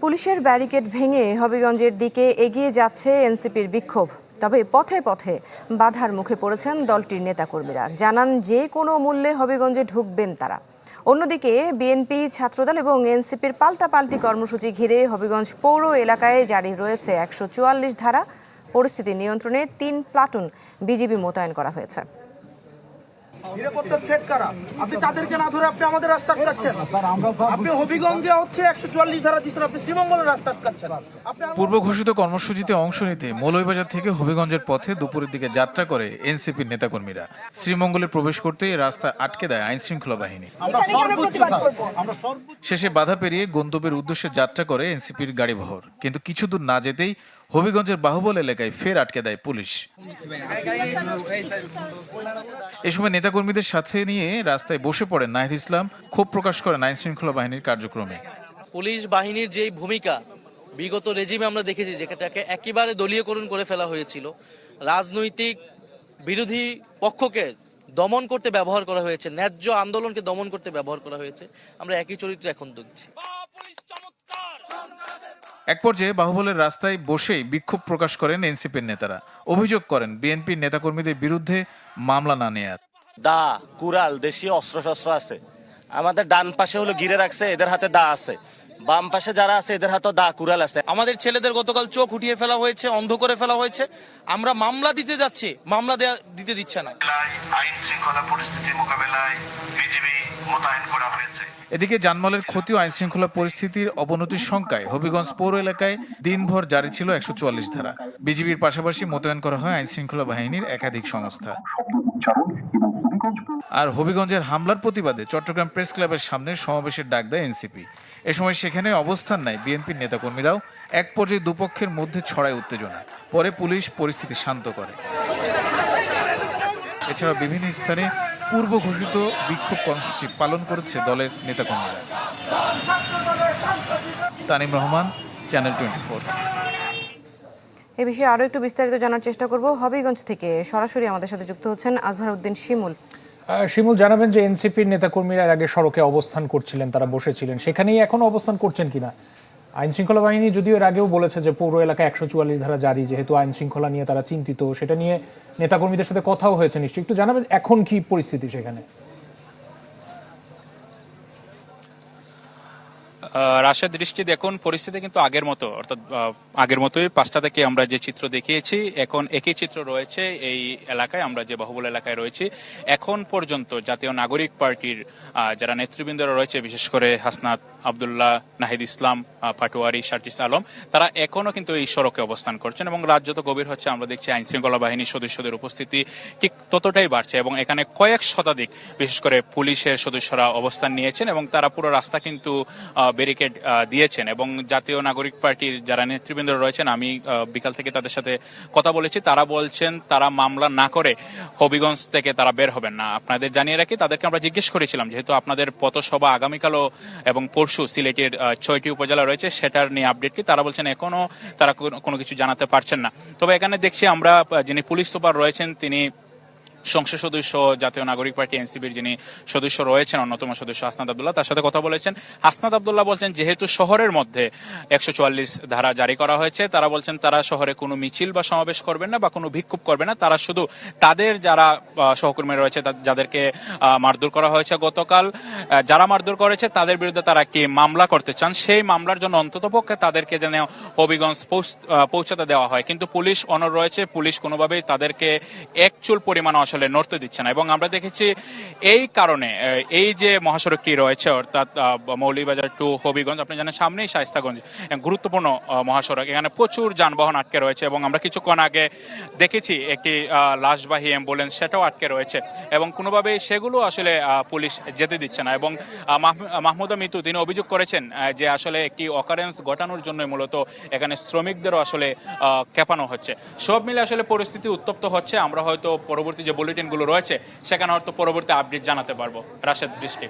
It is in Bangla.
পুলিশের ব্যারিকেড ভেঙে হবিগঞ্জের দিকে এগিয়ে যাচ্ছে এনসিপির বিক্ষোভ। তবে পথে পথে বাধার মুখে পড়েছেন দলটির নেতাকর্মীরা। জানান যে কোনো মূল্যে হবিগঞ্জে ঢুকবেন তারা। অন্যদিকে বিএনপি, ছাত্রদল এবং এনসিপির পাল্টাপাল্টি কর্মসূচি ঘিরে হবিগঞ্জ পৌর এলাকায় জারি রয়েছে ১৪৪ ধারা। পরিস্থিতি নিয়ন্ত্রণে ৩ প্লাটুন বিজিবি মোতায়েন করা হয়েছে। নিরাপত্তার থ্রেট কারা? আপনি তাদেরকে না ধরে আপনি আমাদের রাস্তা আটকাচ্ছেন। আপনি হবিগঞ্জে হচ্ছে ১৪৪ ধারা দিচ্ছেন, আপনি শ্রীমঙ্গলের রাস্তা আটকাচ্ছেন। পূর্ব ঘোষিত কর্মসূচিতে অংশ নিতে মৌলভীবাজার থেকে হবিগঞ্জের পথে দুপুরের দিকে যাত্রা করে এনসিপির নেতাকর্মীরা। শ্রীমঙ্গলে প্রবেশ করতে রাস্তা আটকে দেয় আইন শৃঙ্খলা বাহিনী। শেষে বাধা পেরিয়ে গন্তব্যের উদ্দেশ্যে যাত্রা করে এনসিপির গাড়িবহর, কিন্তু কিছু দূর না যেতেই হবিগঞ্জের বাহুবল এলাকায় ফের আটকে দেয় পুলিশ। এ সময় নেতাকর্মীদের সাথে নিয়ে রাস্তায় বসে পড়েন নাহিদ ইসলাম, ক্ষোভ প্রকাশ করেন আইন শৃঙ্খলা বাহিনীর কার্যক্রমে। পুলিশ বাহিনীর যেই ভূমিকা বিগত রেজিমে আমরা দেখেছি, যেটাকে একেবারে দলীয়করণ করে ফেলা হয়েছিল, রাজনৈতিক বিরোধী পক্ষকে দমন করতে ব্যবহার করা হয়েছে, ন্যায্য আন্দোলনকে দমন করতে ব্যবহার করা হয়েছে। আমরা একই চরিত্র এখন দেখছি। এক পর্যায়ে বাহুবলের রাস্তায় বসেই বিক্ষোভ প্রকাশ করেন এনসিপির নেতারা। অভিযোগ করেন বিএনপির নেতাকর্মীদের বিরুদ্ধে মামলা না নেয়ার। দা, কুড়াল, দেশীয় অস্ত্রশস্ত্র আছে। আমাদের ডান পাশে হলো ঘিরে রাখছে, এদের হাতে দা আছে। বাম পাশে যারা আছে এদের হাতে দা, কুড়াল আছে। আমাদের ছেলেদের গতকাল চোখ উঠিয়ে ফেলা হয়েছে, অন্ধ করে ফেলা হয়েছে। আমরা মামলা দিতে যাচ্ছি, মামলা দিতে দিচ্ছে না। আইন শৃঙ্খলা পরিস্থিতি মোকাবেলায় বিজিবি মোতায়েন করা হয়েছে। এদিকে জানমালের ক্ষতি ও আইন শৃঙ্খলা পরিস্থিতির অবনতির শঙ্কায় হবিগঞ্জ পৌর এলাকায় দিনভর জারি ছিল ১৪৪ ধারা। বিজিবির পাশাপাশি মোতায়েন করা হয় আইন শৃঙ্খলা বাহিনীর একাধিক সংস্থা। আর হবিগঞ্জের হামলার প্রতিবাদে চট্টগ্রাম প্রেস ক্লাবের সামনে সমাবেশের ডাক দেয় এনসিপি। এ সময় সেখানে অবস্থান নেয় বিএনপির নেতাকর্মীরাও। এক পর্যায়ে দুপক্ষের মধ্যে ছড়ায় উত্তেজনা। পরে পুলিশ পরিস্থিতি শান্ত করে। এছাড়া বিভিন্ন স্থানে পূর্ব ঘোষিত বিক্ষোভ কর্মসূচি পালন করেছে দলের নেতাকর্মীরা। তানিম রহমান, চ্যানেল 24। এ বিষয়ে আরো একটু বিস্তারিত জানার চেষ্টা করব। হবিগঞ্জ থেকে সরাসরি আমাদের সাথে যুক্ত হচ্ছেন আজহার উদ্দিন শিমুল। শিমুল, জানাবেন যে এনসিপির নেতাকর্মীরা আগে সড়কে অবস্থান করছিলেন, তারা বসেছিলেন, সেখানেই এখনো অবস্থান করছেন কিনা? আইন শৃঙ্খলা বাহিনী যদিও এর আগেও বলেছে যে পৌর এলাকায় ১৪৪ ধারা জারি, যেহেতু আইন শৃঙ্খলা নিয়ে তারা চিন্তিত, সেটা নিয়ে নেতাকর্মীদের সাথে কথাও হয়েছে নিশ্চয়ই। একটু জানাবেন এখন কি পরিস্থিতি সেখানে? রাশেদ, দৃষ্টি দেখুন, পরিস্থিতি কিন্তু আগের মতো, অর্থাৎ আগের মতোই ৫টা থেকে আমরা যে চিত্র দেখিয়েছি এখন একই চিত্র রয়েছে এই এলাকায়। আমরা যে বাহুবল এলাকায় রয়েছি, এখন পর্যন্ত জাতীয় নাগরিক পার্টির যারা নেতৃবৃন্দরা রয়েছে, বিশেষ করে হাসনাত আবদুল্লাহ, নাহিদ ইসলাম, পাটোয়ারি, সার্জিস আলম, তারা এখনো কিন্তু এই সড়কে অবস্থান করছেন। এবং রাত যত গভীর হচ্ছে আমরা দেখছি আইন শৃঙ্খলা বাহিনীর সদস্যদের উপস্থিতি ঠিক ততটাই বাড়ছে এবং এখানে কয়েক শতাধিক বিশেষ করে পুলিশের সদস্যরা অবস্থান নিয়েছেন এবং তারা পুরো রাস্তা কিন্তু ব্যারিকেড দিয়েছেন। এবং জাতীয় নাগরিক পার্টির যারা নেতৃবৃন্দ রয়েছেন, আমি বিকাল থেকে তাদের সাথে কথা বলেছি, তারা বলছেন তারা মামলা না করে হবিগঞ্জ থেকে তারা বের হবেন না। আপনাদের জানিয়ে রাখি, তাদেরকে আমরা জিজ্ঞেস করেছিলাম যেহেতু আপনাদের পথসভা আগামীকালও এবং পরশু সিলেটের ৬টি উপজেলা রয়েছে, সেটার নিয়ে আপডেট কি, তারা বলছেন এখনো তারা কোনো কিছু জানাতে পারছেন না। তবে এখানে দেখছি আমরা যিনি পুলিশ সুপার রয়েছেন, তিনি সংসদ সদস্য জাতীয় নাগরিক পার্টি এনসিপির যিনি সদস্য রয়েছেন, অন্যতম সদস্য হাসনাত আবদুল্লাহ, তার সাথে কথা বলেছেন। হাসনাত আবদুল্লাহ বলছেন যেহেতু শহরের মধ্যে ১৪৪ ধারা জারি করা হয়েছে, তারা বলছেন তারা শহরে কোনো মিছিল বা সমাবেশ করবেন না বা কোনো বিক্ষোভ করবে না। তারা শুধু তাদের যারা সহকর্মী রয়েছে, যাদেরকে মারধর করা হয়েছে গতকাল, যারা মারধর করেছে তাদের বিরুদ্ধে তারা কি মামলা করতে চান, সেই মামলার জন্য অন্ততপক্ষে তাদেরকে যেন হবিগঞ্জ পৌঁছাতে দেওয়া হয়। কিন্তু পুলিশ অনড় রয়েছে, পুলিশ কোনোভাবেই তাদেরকে এক চুল পরিমাণ নড়তে দিচ্ছে না। এবং আমরা দেখেছি এই কারণে এই যে মহাসড়কটি রয়েছে, অর্থাৎ মৌলভীবাজার টু হবিগঞ্জ, আপনি জানেন সামনেই শায়েস্তাগঞ্জ, গুরুত্বপূর্ণ মহাসড়ক, এখানে প্রচুর যানবাহন আটকে রয়েছে। এবং আমরা কিছুক্ষণ আগে দেখেছি একটি লাশবাহী অ্যাম্বুলেন্স, সেটাও আটকে রয়েছে এবং কোনোভাবেই সেগুলো আসলে পুলিশ যেতে দিচ্ছে না। এবং মাহমুদা মিতু তিনি অভিযোগ করেছেন যে আসলে একটি অকারেন্স ঘটানোর জন্য মূলত এখানে শ্রমিকদেরও আসলে খেপানো হচ্ছে। সব মিলে আসলে পরিস্থিতি উত্তপ্ত হচ্ছে। আমরা হয়তো পরবর্তী যে বুলেটিনগুলো রয়েছে সেখানে হয়তো পরবর্তী আপডেট জানাতে পারবো। রাশেদ, দৃষ্টি।